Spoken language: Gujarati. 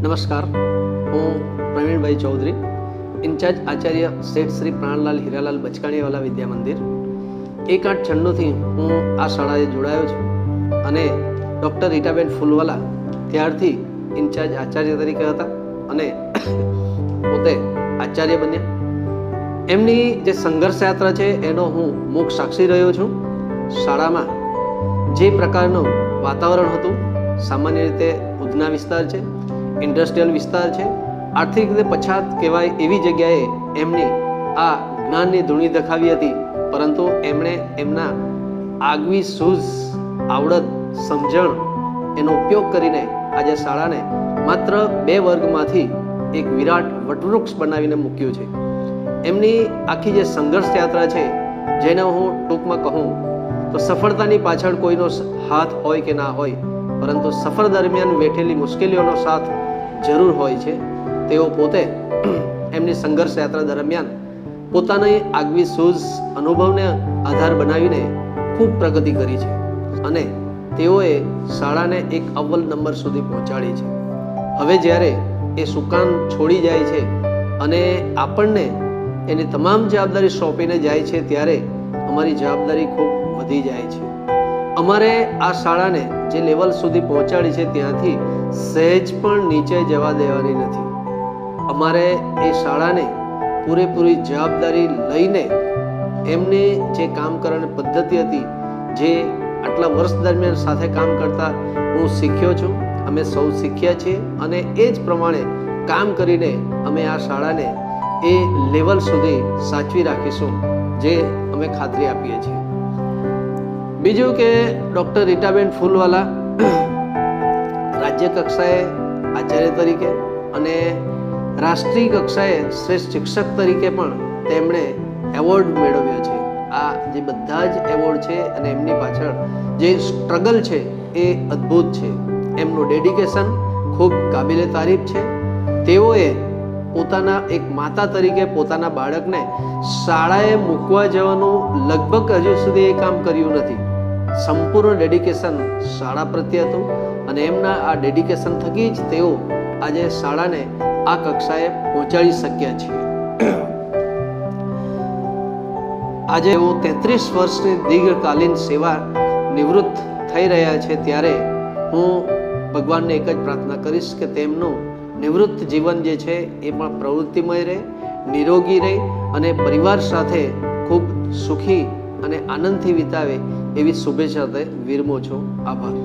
નમસ્કાર, હું પ્રવીણભાઈ ચૌધરી, ઇન્ચાર્જ આચાર્ય શેઠ શ્રી પ્રાણલાલ હીરાલાલ બચકાણીવાલા વિદ્યા મંદિર 1/8/96 હું આ શાળાએ જોડાયો છું અને ડૉક્ટર રીટાબેન ફૂલવાલા ત્યારથી ઇન્ચાર્જ આચાર્ય તરીકે હતા અને પોતે આચાર્ય બન્યા. એમની જે સંઘર્ષ યાત્રા છે એનો હું મૂક સાક્ષી રહ્યો છું. શાળામાં જે પ્રકારનું વાતાવરણ હતું, સામાન્ય રીતે ઉધના વિસ્તાર છે, ઇન્ડસ્ટ્રીયલ વિસ્તાર છે, આર્થિક રીતે પછાત કહેવાય એવી જગ્યાએ એમની આ જ્ઞાનની ધૂણી દેખાવી હતી, પરંતુ એમણે એમના આગવી સૂઝ, આવડત, સમજણ એનો ઉપયોગ કરીને આજે શાળાને માત્ર 2 વર્ગમાંથી એક વિરાટ વટવૃક્ષ બનાવીને મૂક્યું છે. એમની આખી જે સંઘર્ષ યાત્રા છે, જેને હું ટૂંકમાં કહું તો સફળતાની પાછળ કોઈનો હાથ હોય કે ના હોય, પરંતુ સફર દરમિયાન વેઠેલી મુશ્કેલીઓનો સાથ જરૂર હોય છે. તેઓ પોતે એમની સંઘર્ષ યાત્રા દરમિયાન પોતાની આગવી સૂઝ, અનુભવને આધાર બનાવીને ખૂબ પ્રગતિ કરી છે અને તેઓએ શાળાને એક અવ્વલ નંબર સુધી પહોંચાડી છે. હવે જ્યારે એ સુકાન છોડી જાય છે અને આપણને એની તમામ જવાબદારી સોંપીને જાય છે, ત્યારે અમારી જવાબદારી ખૂબ વધી જાય છે. અમારે આ શાળાને જે લેવલ સુધી પહોંચાડી છે ત્યાંથી સહેજ પણ નીચે જવા દેવાની નથી. અમારે એ શાળાને પૂરેપૂરી જવાબદારી લઈને એમની જે કામ કરવાની પદ્ધતિ હતી, જે આટલા વર્ષ દરમિયાન સાથે કામ કરતા હું શીખ્યો છું, અમે સૌ શીખ્યા છીએ અને એ જ પ્રમાણે કામ કરીને અમે આ શાળાને એ લેવલ સુધી સાચવી રાખીશું, જે અમે ખાતરી આપીએ છીએ. બીજું કે ડૉક્ટર રીટાબેન ફૂલવાલા રાજ્ય કક્ષાએ આચાર્ય તરીકે અને રાષ્ટ્રીય કક્ષાએ શ્રેષ્ઠ શિક્ષક તરીકે પણ તેમણે એવોર્ડ મેળવ્યો છે. આ જે બધા જ એવોર્ડ છે અને એમની પાછળ જે સ્ટ્રગલ છે એ અદ્ભુત છે. એમનું ડેડિકેશન ખૂબ કાબિલે તારીફ છે. તેઓએ પોતાના એક માતા તરીકે પોતાના બાળકને શાળાએ મૂકવા જવાનું લગભગ હજુ સુધી એ કામ કર્યું નથી. સંપૂર્ણ ડેડિકેશન શાળા પ્રત્યે હતું અને એમના આ ડેડિકેશન થકી જ તેઓ આજે શાળાને આ કક્ષાએ પહોંચાડી શક્યા છે. આજે તેઓ 33 વર્ષની દીર્ઘકાલીન સેવા નિવૃત્ત થઈ રહ્યા છે, ત્યારે હું ભગવાનને એક જ પ્રાર્થના કરીશ કે તેમનું નિવૃત્ત જીવન જે છે એ પણ પ્રવૃત્તિમય રહે, નિરોગી રહે અને પરિવાર સાથે ખૂબ સુખી અને આનંદથી વિતાવે એવી શુભેચ્છા વિરમું છું. આભાર.